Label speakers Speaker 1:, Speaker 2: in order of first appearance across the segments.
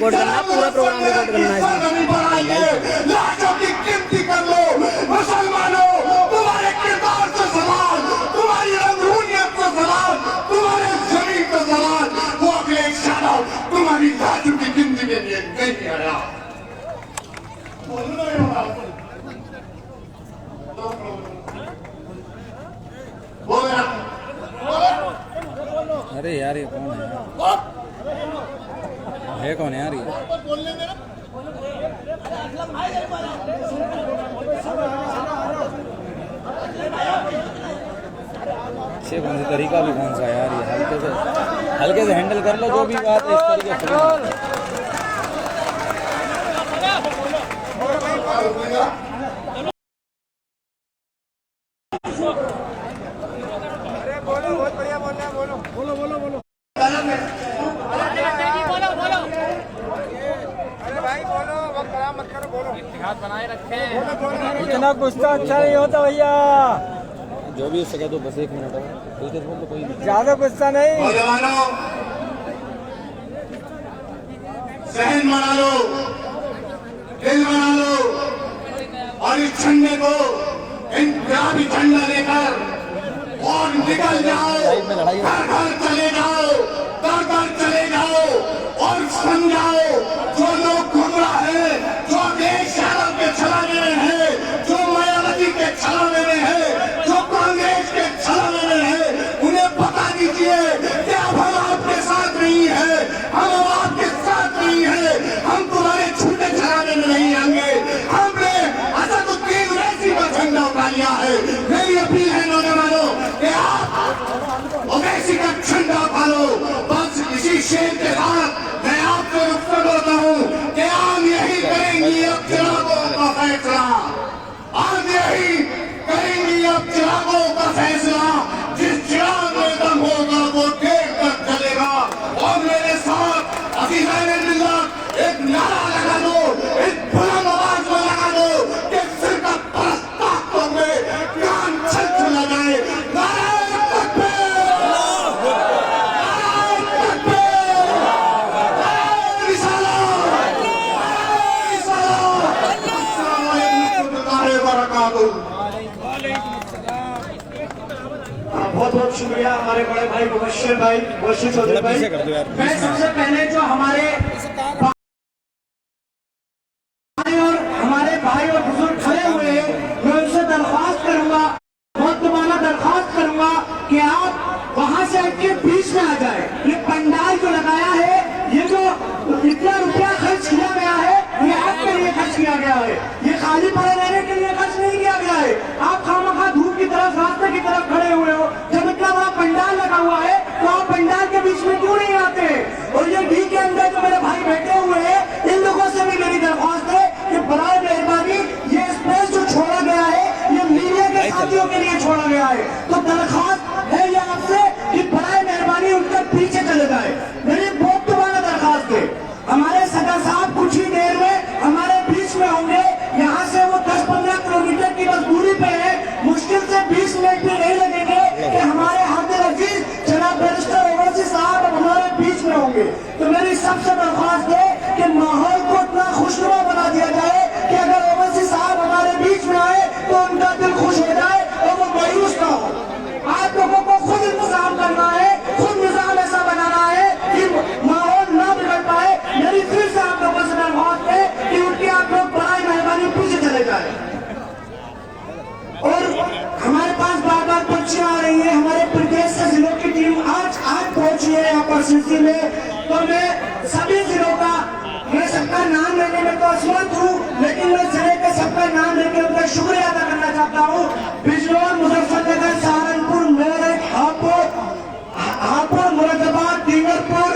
Speaker 1: Record करना, पूरा programme record करना है।
Speaker 2: लाशों की गिनती कर लो मुसलमानों, तुम्हारे किरदार से सवाल, तुम्हारी रंगूनियत से सवाल, तुम्हारे शरीर से सवाल, वो अगले शादा तुम्हारी लाशों की गिनती के लिए नहीं आया।
Speaker 3: अरे यार ये कौन है कौन है यार ये? अच्छे कौन सी तरीका भी कौन सा यार, ये हल्के से हैंडल कर लो जो भी बात है इस तरीके से।
Speaker 4: बहुत बढ़िया बोल रहे हैं, बोलो बोलो बोलो बोलो। अरे भाई बोलो, वक्त खराब मत करो, बोलो। इत्तेहाद बनाए रखें। इतना गुस्सा अच्छा नहीं होता भैया।
Speaker 3: जो भी उससे कह दो बस 1 मिनट और कोई
Speaker 4: ज्यादा गुस्सा नहीं।
Speaker 2: सहन बना लो, दिल बना लो और इस झंडे को इनकलाबी झंडा लेकर और निकल जाओ, घर घर चले जाओ, घर घर चले जाओ और समझाओ जो लोग गुमराह है, जो देश यादव के छलावे में है, जो मायावती के छलावे में है, जो कांग्रेस के छलावे में है, उन्हें बता दीजिए कि अब हम आपके साथ नहीं है, हम आपके साथ नहीं है, हम तुम्हारे झूठे छलावे में नहीं आएंगे। हमने असदुद्दीन ओवैसी का झंडा उठा लिया है। मेरी अपील है नौजवानों कि आप ओवैसी का झंडा उठा लो। बस इसी शेर के साथ मैं आपको रुखसत होता हूँ कि आप यही करेंगी अब चिरागों का फैसला, आप यही करेंगी अब चिरागों का फैसला। जिस चिराग में दम होगा वो देर तक चलेगा। और मेरे साथ अजीज़ान मिल्लत एक नारा लगा दो, एक बुलंद आवाज में लगा दो कि फिरका परस्त ताकतों में कान छत लगाए। नारे तकबीर, नारे तकबीर, नारे रिसालत, नारे रिसालत। अस्सलामु अलैकुम व बरकातुहू। बहुत बहुत शुक्रिया हमारे बड़े भाई मुबश्शिर चौधरी भाई। मैं सबसे पहले जो हमारे भाई और बुजुर्ग खड़े हुए हैं, मैं उनसे दरख्वास्त करूंगा, मुअद्दबाना दरख्वास्त करूंगा कि आप वहां से इनके बीच में आ जाए। ये पंडाल जो लगाया है, ये जो इतना रुपया खर्च किया गया है, ये आपके लिए खर्च किया गया है, ये खाली पड़े रहने के लिए खर्च नहीं किया गया है। आप खामखा धूप की तरफ, रास्ते की तरफ खड़े हुए हो। जब इतना बड़ा पंडाल लगा हुआ है तो आप पंडाल के बीच में क्यों नहीं आते? और ये डी के अंदर जो मेरे भाई बैठे हुए हैं, इन लोगों से भी मेरी दरख्वास्त है कि बराए मेहरबानी ये स्पेस जो छोड़ा गया है, ये मीडिया के साथियों के लिए छोड़ा गया है। तो दरख्वास्त है ये आपसे कि बराए मेहरबानी उनके पीछे चले जाए। मेरी बहुत दोबारा दरख्वास्त है। हमारे सदर साहब कुछ ही देर में हमारे बीच में होंगे। यहाँ से वो 10-15 किलोमीटर की बस दूरी पे है। मुश्किल से 20 मिनट भी नहीं लगेंगे कि हमारे हादिर अजीज जनाब बैरिस्टर ओवैसी साहब अब हमारे बीच में होंगे। तो मेरी सबसे दरख्वास्त है कि माहौल को इतना खुशनुमा बना दिया जाए कि अगर ओवैसी साहब हमारे बीच में आए तो उनका दिल खुश हो जाए और वो मायूस ना हो। आप लोगों को खुद इंतजाम करना है, खुद निजाम ऐसा बनाना है कि माहौल ना बिगड़ पाए। मेरी फिर से आप लोगों से दरख्वास्त है कि उनकी आप लोग बराए मेहरबानी पीछे चले जाए। और हमारे पास बार बार पर्चियां आ रही है। हमारे प्रदेश से जिलों की टीम आज पहुंची है यहाँ पर सिटी में। तो मैं सभी जिलों का, मैं सबका नाम लेने में तो असमर्थ हूँ, लेकिन मैं जिले के सबका नाम लेकर उनका शुक्रिया अदा करना चाहता हूँ। बिजनौर, मुजफ्फरनगर, सहारनपुर, मेरठ, हापुड़, मुरादाबाद, डींगरपुर,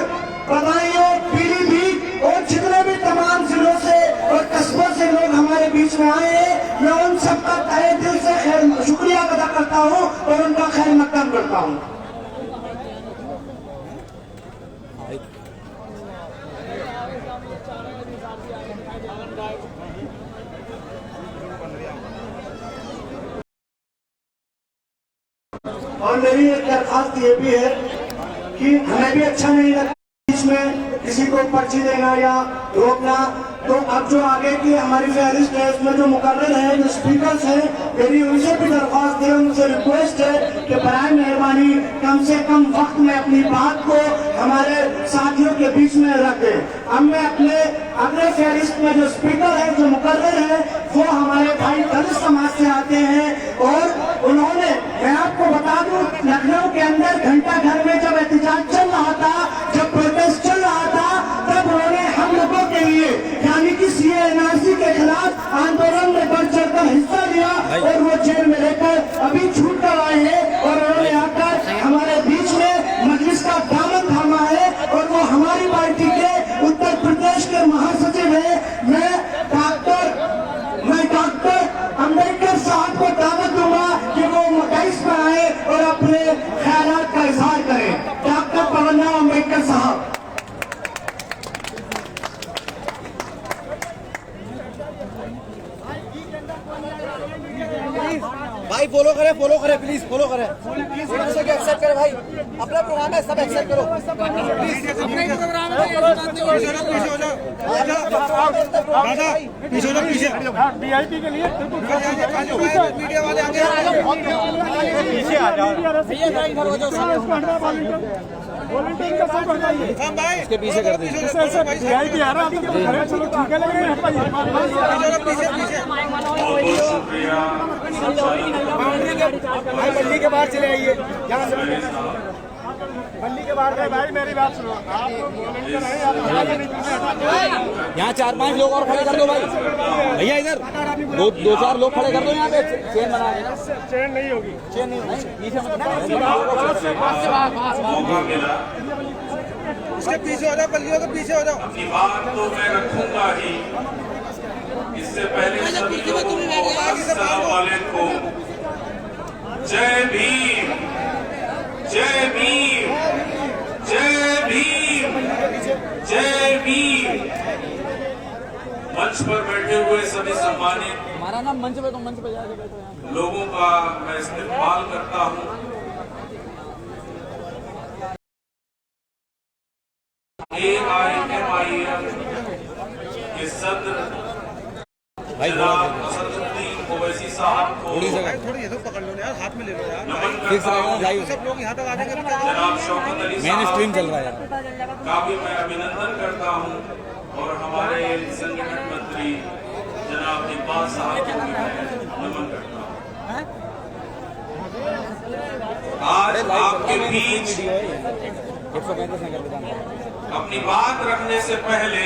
Speaker 2: बदायूं, पीलीभीत और जितने भी तमाम जिलों से और कस्बों से लोग हमारे बीच में आए हैं, मैं उन सबका तहे दिल से शुक्रिया अदा करता हूँ और उनका खैर मकदम करता हूँ। और मेरी एक दरख्वास्त ये भी है कि हमें भी अच्छा नहीं लगता बीच
Speaker 5: में किसी को पर्ची देना या रोकना। तो अब जो आगे की हमारी फहरिस्त है उसमें जो मुकर्रर है, जो स्पीकर्स हैं, मेरी उनसे भी दरख्वास्त है, उनसे रिक्वेस्ट है कि बराए मेहरबानी कम से कम वक्त में अपनी बात को हमारे साथियों के बीच में रखें। अब मैं अपने अगले फहरिस्त में जो स्पीकर है, जो मुकर्रर है, वो हमारे भाई दलित समाज से आते हैं और उन्होंने, मैं आपको बता दूं, लखनऊ के अंदर घंटा घर में जब एहतजाज चल रहा था, जब प्रोटेस्ट चल रहा था, तब उन्होंने हम लोगों के लिए यानी कि सीए एनआरसी के खिलाफ आंदोलन में बढ़ चढ़कर हिस्सा लिया और वो जेल में रहकर अभी छूट कर आए हैं और उन्होंने आकर हमारे बीच में मजलिस का दामन थामा है और वो हमारी पार्टी के उत्तर प्रदेश के महासचिव है। मैं डॉक्टर अम्बेडकर साहब को दावत दूंगा कि वो मकाइस पर आए और अपने ख्यालात का इजहार करें। डॉक्टर पवनराव अम्बेडकर साहब।
Speaker 1: भाई फॉलो करें प्लीज फॉलो करें, एक्सेप्ट करें भाई, अपना प्रोग्राम है, सब एक्सेप्ट करो प्लीज। अपना प्रोग्राम है, पीछे
Speaker 4: वीआईपी के लिए मीडिया वाले पीछे आ जाओ भैया, इधर हो जाओ, वॉलंटियर का सब हटाइए,
Speaker 3: इसके पीछे कर दीजिए।
Speaker 4: वीआईपी आ रहा है, चलो ठीक है, लेकिन
Speaker 1: भाई बल्ली के बाहर चले आइए, यहाँ से
Speaker 4: बल्ली के बाहर गए। भाई मेरी बात सुनो, आप वॉलंटियर हैं, आप
Speaker 3: यहाँ 4-5 लोग और खड़े कर दो भाई, भैया इधर दो 4 लोग खड़े कर दो यहाँ पे, चेन बना देना।
Speaker 4: चेन नहीं होगी,
Speaker 3: चेन नहीं होगी, पीछे
Speaker 4: उसके पीछे हो जाओ, बल्लियों के पीछे हो जाओ।
Speaker 2: अपनी बात तो मैं रखूंगा ही, इससे पहले सभी लोगों को अस्सलाम वालेकुम, जय भीम, जय भीम, जय भीम, जय भीम। मंच पर बैठे हुए सभी सम्मानित
Speaker 3: हमारा नाम मंच पे, तो मंच पे जाके बैठो यहाँ।
Speaker 2: लोगों का मैं इस्तेमाल करता हूँ। AIMIM के सदर जनाब असदुद्दीन ओवैसी साहब को
Speaker 4: थोड़ी ये तो पकड़ लो यार, हाथ में ले लो यार,
Speaker 2: नमन करता हूँ।
Speaker 4: सब लोग यहाँ तक आ जाएंगे।
Speaker 2: जनाब शौकत अली
Speaker 3: मेन स्ट्रीम चल
Speaker 2: साहब
Speaker 3: रहा है
Speaker 2: का भी मैं अभिनंदन करता हूँ और हमारे संगठन मंत्री जनाब इकबाल साहब को भी मैं नमन करता हूँ। आज आपके बीच
Speaker 3: 135 नगर विधान
Speaker 2: अपनी बात रखने से पहले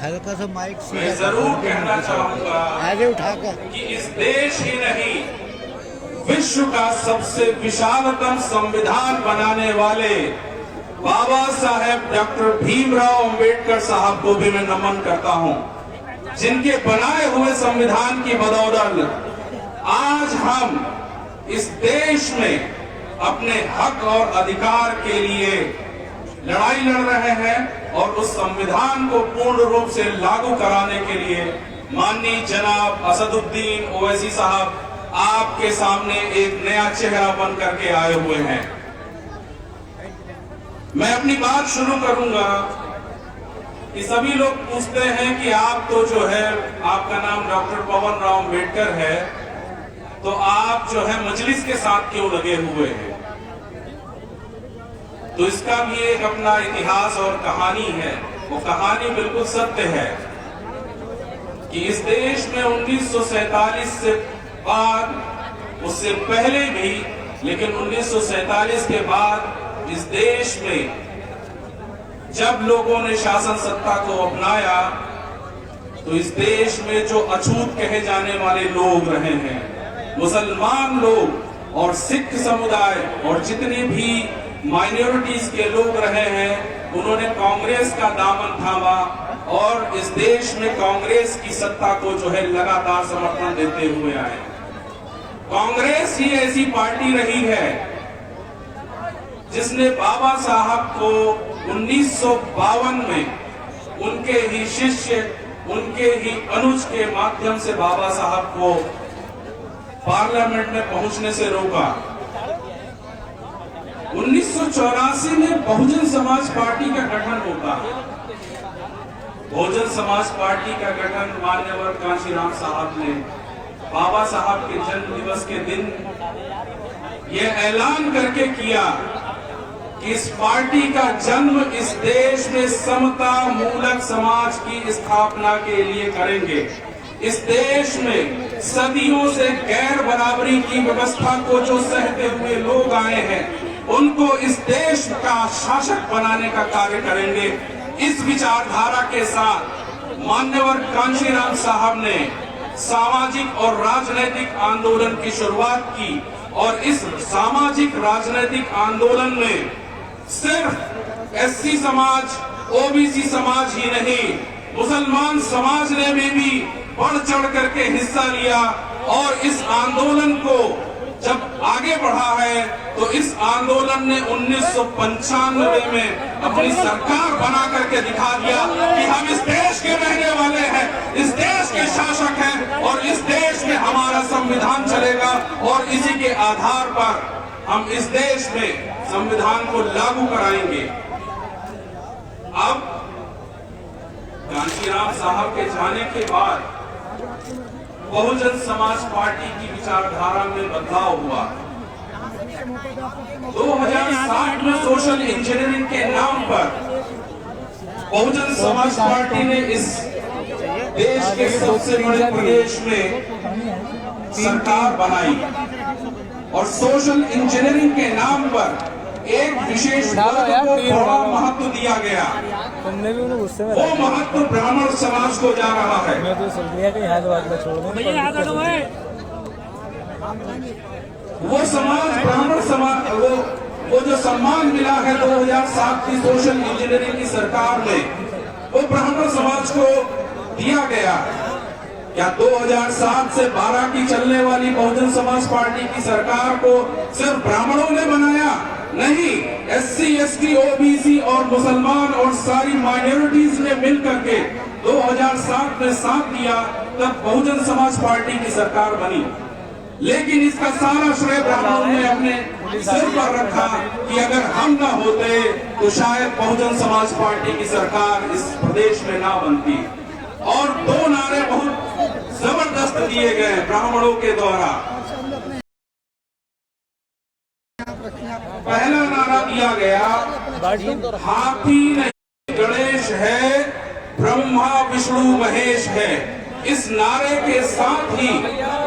Speaker 6: हल्का सा माइक
Speaker 2: मैं जरूर कहना चाहूंगा
Speaker 6: आगे उठाकर
Speaker 2: कि इस देश ही नहीं, विश्व का सबसे विशालतम संविधान बनाने वाले बाबा साहेब डॉक्टर भीमराव अंबेडकर साहब को भी मैं नमन करता हूं, जिनके बनाए हुए संविधान की बदौलत आज हम इस देश में अपने हक और अधिकार के लिए लड़ाई लड़ रहे हैं और उस संविधान को पूर्ण रूप से लागू कराने के लिए माननीय जनाब असदुद्दीन ओवैसी साहब आपके सामने एक नया चेहरा बन करके आए हुए हैं। मैं अपनी बात शुरू करूंगा कि सभी लोग पूछते हैं कि आप तो जो है, आपका नाम डॉक्टर पवनराव अम्बेडकर है, तो आप जो है मजलिस के साथ क्यों लगे हुए हैं? तो इसका भी एक अपना इतिहास और कहानी है। वो कहानी बिल्कुल सत्य है कि इस देश में 1947 से बाद, उससे पहले भी, लेकिन 1947 के बाद इस देश में जब लोगों ने शासन सत्ता को अपनाया तो इस देश में जो अछूत कहे जाने वाले लोग रहे हैं, मुसलमान लोग और सिख समुदाय और जितने भी माइनॉरिटीज के लोग रहे हैं, उन्होंने कांग्रेस का दामन थामा और इस देश में कांग्रेस की सत्ता को जो है लगातार समर्थन देते हुए आए। कांग्रेस ही ऐसी पार्टी रही है जिसने बाबा साहब को 1952 में उनके ही शिष्य, उनके ही अनुज के माध्यम से बाबा साहब को पार्लियामेंट में पहुंचने से रोका।
Speaker 7: 1984 में बहुजन समाज पार्टी का गठन होता है। बहुजन समाज पार्टी का गठन मान्यवर कांशीराम साहब ने बाबा साहब के जन्म दिवस के दिन यह ऐलान करके किया कि इस पार्टी का जन्म इस देश में समता मूलक समाज की स्थापना के लिए करेंगे। इस देश में सदियों से गैर बराबरी की व्यवस्था को जो सहते हुए लोग आए हैं, उनको इस देश का शासक बनाने का कार्य करेंगे। इस विचारधारा के साथ मान्यवर कांशीराम साहब ने सामाजिक और राजनीतिक आंदोलन की शुरुआत की और इस सामाजिक राजनीतिक आंदोलन में सिर्फ एससी समाज, ओबीसी समाज ही नहीं, मुसलमान समाज ने भी बढ़ चढ़ करके हिस्सा लिया और इस आंदोलन को जब आगे बढ़ा है तो इस आंदोलन ने 1995 में अपनी सरकार बना करके दिखा दिया कि हम इस देश के रहने वाले हैं, इस देश के शासक हैं और इस देश में हमारा संविधान चलेगा और इसी के आधार पर हम इस देश में संविधान को लागू कराएंगे। अब कांशीराम साहब के जाने के बाद बहुजन समाज पार्टी की विचारधारा में बदलाव हुआ। 2007 में सोशल इंजीनियरिंग के नाम पर बहुजन समाज पार्टी ने इस देश के सबसे बड़े प्रदेश में सरकार बनाई और सोशल इंजीनियरिंग के नाम पर एक विशेष वर्ग को बड़ा महत्व दिया गया।
Speaker 3: तुमने भी उन्हें गुस्से में
Speaker 7: वो महत्व ब्राह्मण समाज को जा रहा है।
Speaker 3: मैं तो सोच लिया कि यहाँ के बाद में छोड़ दूं।
Speaker 7: वो समाज ब्राह्मण समाज वो जो सम्मान मिला है 2007 की सोशल इंजीनियरिंग की सरकार में, वो ब्राह्मण समाज को दिया गया। क्या 2007 से 12 की चलने वाली बहुजन समाज पार्टी की सरकार को सिर्फ ब्राह्मणों ने बनाया? नहीं, एससी, एसटी, ओबीसी और मुसलमान और सारी माइनॉरिटीज ने मिलकर के 2007 में साथ दिया, तब बहुजन समाज पार्टी की सरकार बनी। लेकिन इसका सारा श्रेय ब्राह्मणों ने अपने सिर पर रखा कि अगर हम ना होते तो शायद बहुजन समाज पार्टी की सरकार इस प्रदेश में ना बनती। और 2 नारे बहुत जबरदस्त दिए गए ब्राह्मणों के द्वारा। पहला नारा दिया गया, हाथी नहीं गणेश है, ब्रह्मा विष्णु महेश है। इस नारे के साथ ही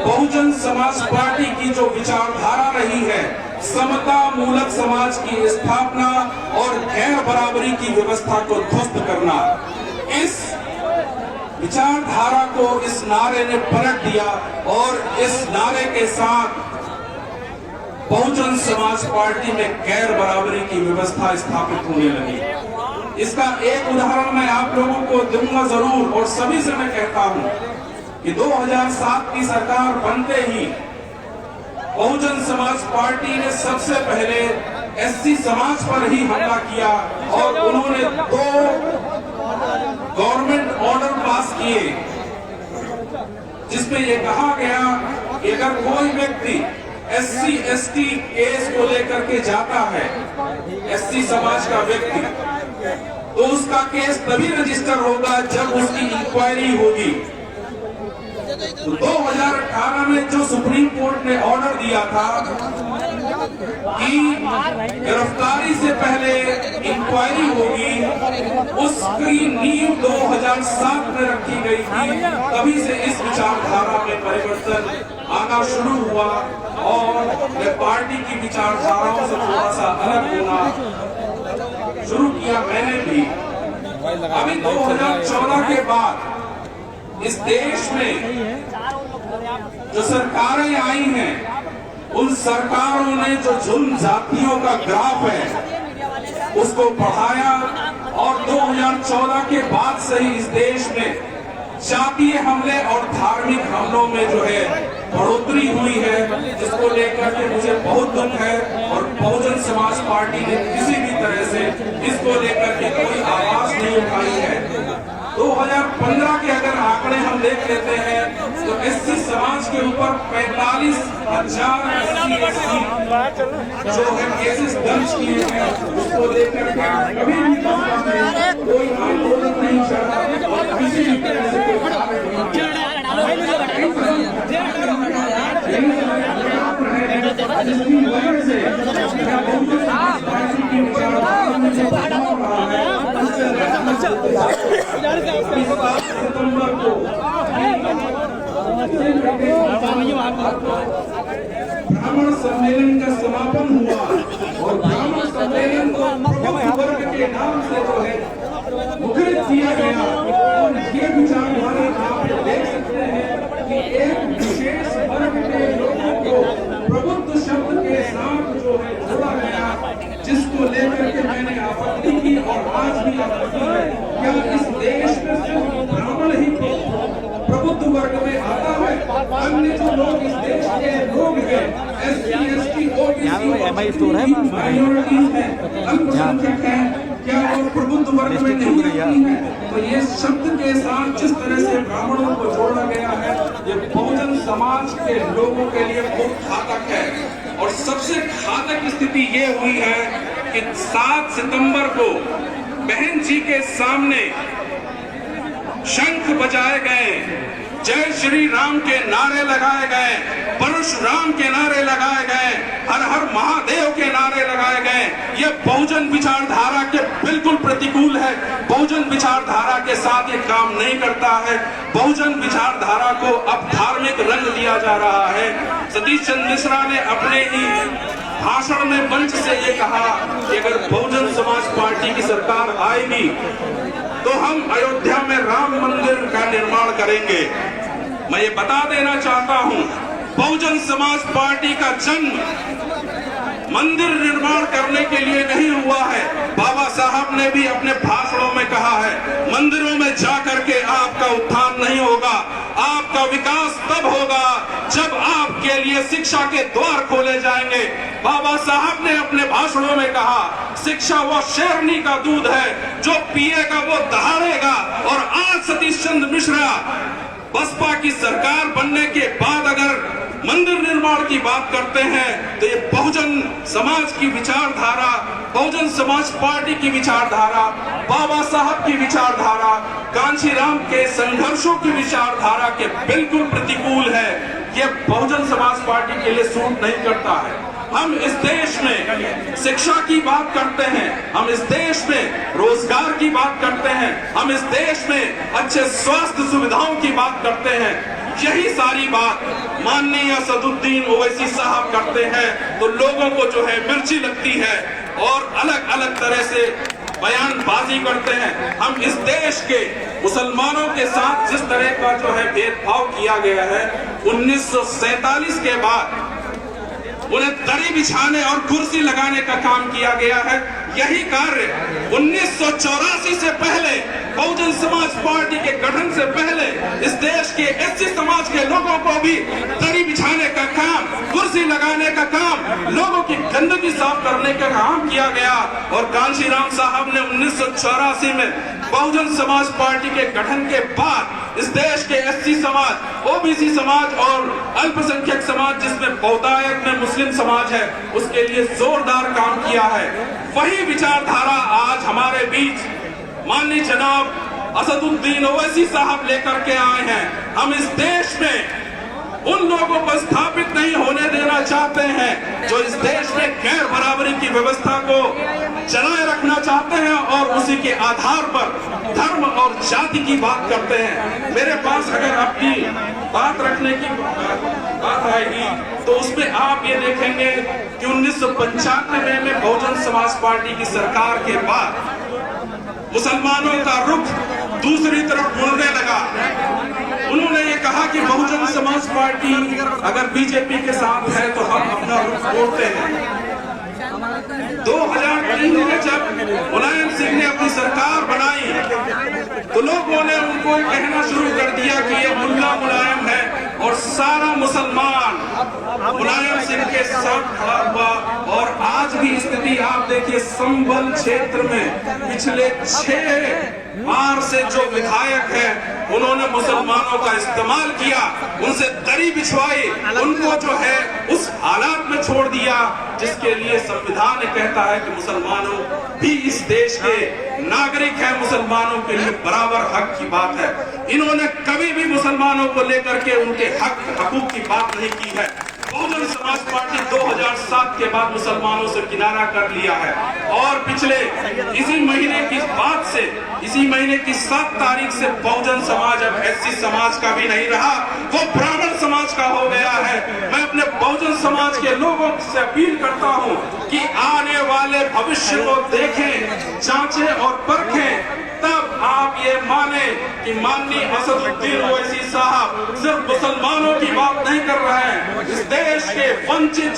Speaker 7: बहुजन समाज पार्टी की जो विचारधारा रही है, समता मूलक समाज की स्थापना और गैर बराबरी की व्यवस्था को ध्वस्त करना, इस विचारधारा को इस नारे ने पलट दिया और इस नारे के साथ बहुजन समाज पार्टी में गैर बराबरी की व्यवस्था स्थापित होने लगी। इसका एक उदाहरण मैं आप लोगों को दूंगा जरूर और सभी से मैं कहता हूं कि 2007 की सरकार बनते ही बहुजन समाज पार्टी ने सबसे पहले एससी समाज पर ही हमला किया और उन्होंने 2 गवर्नमेंट ऑर्डर पास किए जिसमें यह कहा गया कि अगर कोई व्यक्ति एससी एसटी केस को लेकर के जाता है, एससी समाज का व्यक्ति, तो उसका केस तभी रजिस्टर होगा जब उसकी इंक्वायरी होगी। तो 2018 में जो सुप्रीम कोर्ट ने ऑर्डर दिया था कि गिरफ्तारी से पहले इंक्वायरी होगी, उसकी नींव 2007 में रखी गई थी। तभी से इस विचारधारा में परिवर्तन आना शुरू हुआ और पार्टी की विचारधाराओं से थोड़ा सा अलग होना शुरू किया मैंने भी। अभी 2014 के बाद इस देश में जो सरकारें आई हैं, उन सरकारों ने जो जुल्म जातियों का ग्राफ है उसको बढ़ाया और 2014 के बाद से ही इस देश में जातीय हमले और धार्मिक हमलों में जो है बढ़ोतरी हुई है, जिसको लेकर के मुझे बहुत दुख है और बहुजन समाज पार्टी ने किसी भी तरह से इसको लेकर के कोई आवाज नहीं उठाई है। 2015 के अगर आंकड़े हम देख लेते हैं तो एससी समाज के ऊपर 45,000 जो है केसेस दर्ज किए हैं, उसको लेकर के कभी भी कोई आंदोलन नहीं चला और किसी भी तरह से कोई जिसकी वजह से सितंबर को ब्राह्मण सम्मेलन का समापन हुआ और ब्राह्मण सम्मेलन को वर्ग के नाम से जो है मुखरित किया गया। और ये विचारधारा आप देख सकते हैं कि एक विशेष वर्ग के लोगों को प्रबुद्ध शब्द के साथ जो है जोड़ा गया, जिसको लेकर के मैंने आपत्ति की और आज भी आपत्ति है। क्या इस देश में सिर्फ ब्राह्मण ही प्रबुद्ध वर्ग में आता है? अन्य जो लोग इस देश के लोग हैं, SC, ST, OBC, माइनॉरिटीज हैं, अल्पसंख्यक हैं, क्या वो प्रबुद्ध वर्ग में नहीं आती है? तो ये शब्द के साथ जिस तरह से ब्राह्मणों को जोड़ा गया है, ये बहुजन समाज के लोगों के लिए बहुत घातक है। और सबसे घातक स्थिति ये हुई है कि 7 सितंबर को बहन जी के सामने शंख बजाए गए, जय श्री राम के नारे लगाए गए, परशुराम के नारे लगाए गए, हर हर महादेव के नारे लगाए गए। ये बहुजन विचारधारा के बिल्कुल प्रतिकूल है। बहुजन विचारधारा के साथ ये काम नहीं करता है। बहुजन विचारधारा को अब धार्मिक रंग दिया जा रहा है। सतीश चंद्र मिश्रा ने अपने ही भाषण में मंच से ये कहा कि अगर बहुजन समाज पार्टी की सरकार आएगी तो हम अयोध्या में राम मंदिर का निर्माण करेंगे। मैं ये बता देना चाहता हूं, बहुजन समाज पार्टी का जन्म मंदिर निर्माण करने के लिए नहीं हुआ है। बाबा साहब ने भी अपने भाषणों में कहा है, मंदिरों में जाकर के आपका उत्थान नहीं होगा, आपका विकास तब होगा जब आपके लिए शिक्षा के द्वार खोले जाएंगे। बाबा साहब ने अपने भाषणों में कहा, शिक्षा वो शेरनी का दूध है, जो पिएगा वो दहाड़ेगा। और आज सतीश चंद्र मिश्रा बसपा की सरकार बनने के बाद अगर मंदिर निर्माण की बात करते हैं तो ये बहुजन समाज की विचारधारा, बहुजन समाज पार्टी की विचारधारा, बाबा साहब की विचारधारा, कांशीराम के संघर्षों की विचारधारा के बिल्कुल प्रतिकूल है। ये बहुजन समाज पार्टी के लिए सूट नहीं करता है। हम इस देश में शिक्षा की बात करते हैं, हम इस देश में रोजगार की बात करते हैं, हम इस देश में अच्छे स्वास्थ्य सुविधाओं की बात करते हैं। यही सारी बात माननीय असदुद्दीन ओवैसी साहब करते हैं तो लोगों को जो है मिर्ची लगती है और अलग अलग तरह से बयानबाजी करते हैं। हम इस देश के मुसलमानों के साथ जिस तरह का जो है भेदभाव किया गया है, 1947 के बाद उन्हें दरी बिछाने और कुर्सी लगाने का काम किया गया है। यही कार्य 1984 से पहले, बहुजन समाज पार्टी के गठन से पहले इस देश के एससी समाज के लोगों को भी दरी बिछाने का काम, कुर्सी लगाने का काम, लोगों की गंदगी साफ करने का काम किया गया। और कांशीराम साहब ने 1984 में बहुजन समाज पार्टी के गठन के बाद इस देश के एससी समाज, ओबीसी समाज और अल्पसंख्यक समाज जिसमें बहुतायत में मुस्लिम समाज है, उसके लिए जोरदार काम किया है। वही विचारधारा आज हमारे बीच माननीय जनाब असदुद्दीन ओवैसी साहब लेकर के आए हैं। हम इस देश में उन लोगों को स्थापित नहीं होने देना चाहते हैं जो इस देश में गैर बराबरी की व्यवस्था को चलाए रखना चाहते हैं और उसी के आधार पर धर्म और जाति की बात करते हैं। मेरे पास अगर आपकी बात रखने की बात आएगी तो उसमें आप ये देखेंगे कि 1995 में बहुजन समाज पार्टी की सरकार के बाद मुसलमानों का रुख दूसरी तरफ मुड़ने लगा। उन्होंने ये कहा कि बहुजन समाज पार्टी अगर बीजेपी के साथ है तो हम अपना रुख मोड़ते हैं। 2003 में जब मुलायम सिंह ने अपनी सरकार बनाई तो लोगों ने उनको कहना शुरू कर दिया कि ये मुल्ला मुलायम है और सारा मुसलमान मुलायम सिंह के साथ खड़ा हुआ। और आज भी स्थिति आप देखिए, संभल क्षेत्र में पिछले 6 बार से जो विधायक है उन्होंने मुसलमानों का इस्तेमाल किया, उनसे दरी बिछवाई, उनको जो है उस हालात में छोड़ दिया जिसके लिए संविधान कहता है कि मुसलमानों भी इस देश के नागरिक हैं, मुसलमानों के लिए बराबर हक की बात है। इन्होंने कभी भी मुसलमानों को लेकर के उनके हकूक की बात नहीं की है। बहुजन समाज पार्टी 2007 के बाद मुसलमानों से किनारा कर लिया है और पिछले इसी महीने की बात से, इसी महीने की 7 तारीख से बहुजन समाज अब एससी समाज का भी नहीं रहा, वो ब्राह्मण समाज का हो गया है। मैं अपने बहुजन समाज के लोगों से अपील करता हूं कि आने वाले भविष्य को देखें, जांचें और परखें, तब आप ये माने कि माननीय असदुद्दीन ओवैसी साहब सिर्फ मुसलमानों की बात नहीं कर रहे हैं, इस देश के वंचित